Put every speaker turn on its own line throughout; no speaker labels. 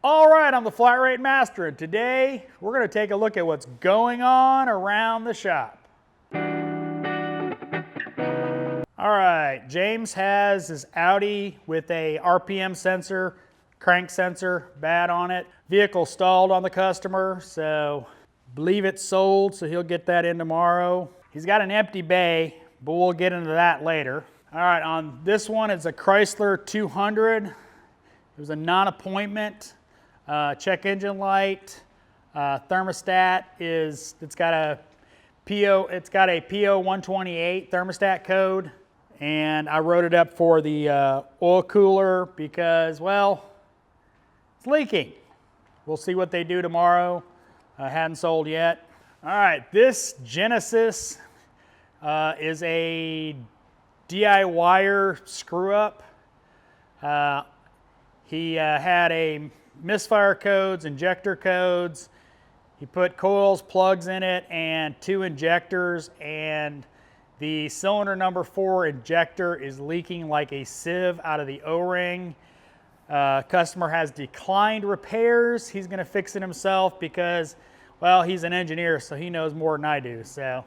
All right, I'm the Flat Rate Master, and today we're going to take a look at what's going on around the shop. All right, James has his Audi with a RPM sensor, crank sensor, bad on it. Vehicle stalled on the customer, so believe it's sold, so he'll get that in tomorrow. He's got an empty bay, but we'll get into that later. All right, on this one, it's a Chrysler 200. It was a non-appointment. Check engine light, thermostat it's got a PO 128 thermostat code, and I wrote it up for the oil cooler because, well, it's leaking. We'll see what they do tomorrow. Hadn't sold yet. All right, this Genesis is a DIYer screw up. He had a misfire codes, injector codes. He put coils, plugs in it, and 2 injectors, and the cylinder number 4 injector is leaking like a sieve out of the O-ring. Customer has declined repairs. He's going to fix it himself because, well, he's an engineer, so he knows more than I do. So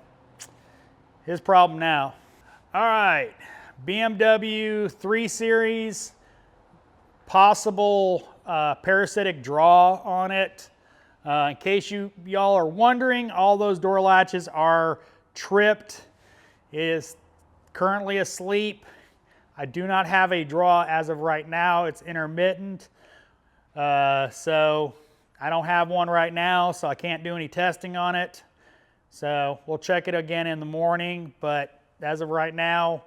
his problem now. All right, BMW 3 Series, possible parasitic draw on it. In case y'all are wondering, all those door latches are tripped. It is currently asleep. I do not have a draw as of right now. It's intermittent. So I don't have one right now, so I can't do any testing on it. So we'll check it again in the morning, but as of right now,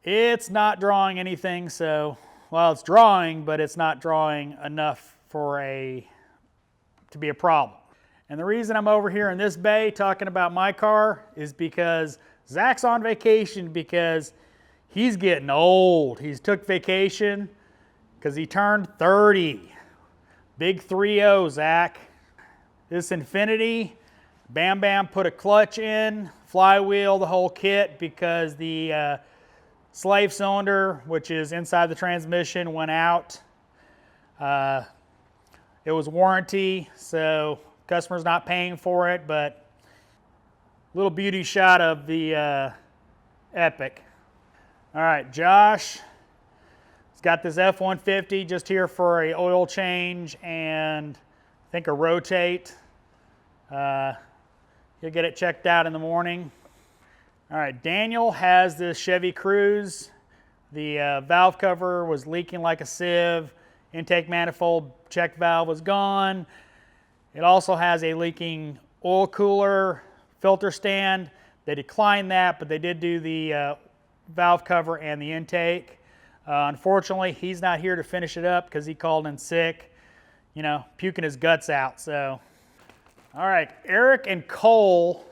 it's not drawing anything. So, well, it's drawing, but it's not drawing enough for to be a problem. And the reason I'm over here in this bay talking about my car is because Zach's on vacation because he's getting old. He's took vacation because he turned 30. Big 3-0, Zach. This Infiniti, Bam Bam put a clutch in, flywheel, the whole kit, because the slave cylinder, which is inside the transmission, went out. It was warranty, so customer's not paying for it, but little beauty shot of the Epic. All right, Josh has got this F-150 just here for a oil change and I think a rotate. He'll get it checked out in the morning. All right, Daniel has this Chevy Cruze. The valve cover was leaking like a sieve. Intake manifold check valve was gone. It also has a leaking oil cooler filter stand. They declined that, but they did do the valve cover and the intake. Unfortunately, he's not here to finish it up because he called in sick, you know, puking his guts out. So, all right, Eric and Cole,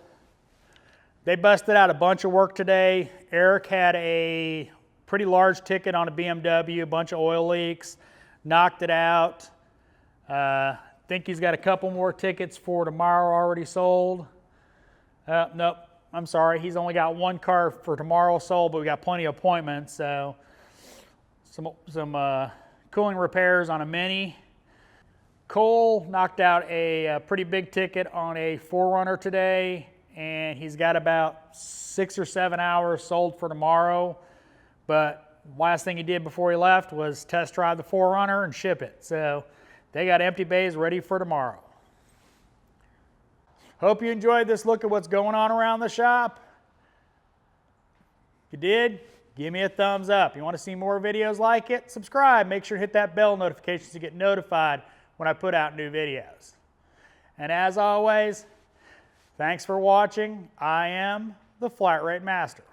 they busted out a bunch of work today. Eric had a pretty large ticket on a BMW, a bunch of oil leaks, knocked it out. Think he's got a couple more tickets for tomorrow already sold. Nope, I'm sorry. He's only got one car for tomorrow sold, but we got plenty of appointments. So some cooling repairs on a Mini. Cole knocked out a pretty big ticket on a 4Runner today, and he's got about 6 or 7 hours sold for tomorrow. But last thing he did before he left was test drive the 4Runner and ship it. So they got empty bays ready for tomorrow. Hope you enjoyed this look at what's going on around the shop. If you did, give me a thumbs up. You want to see more videos like it? Subscribe. Make sure to hit that bell notification to get notified when I put out new videos. And as always, thanks for watching. I am the Flat Rate Master.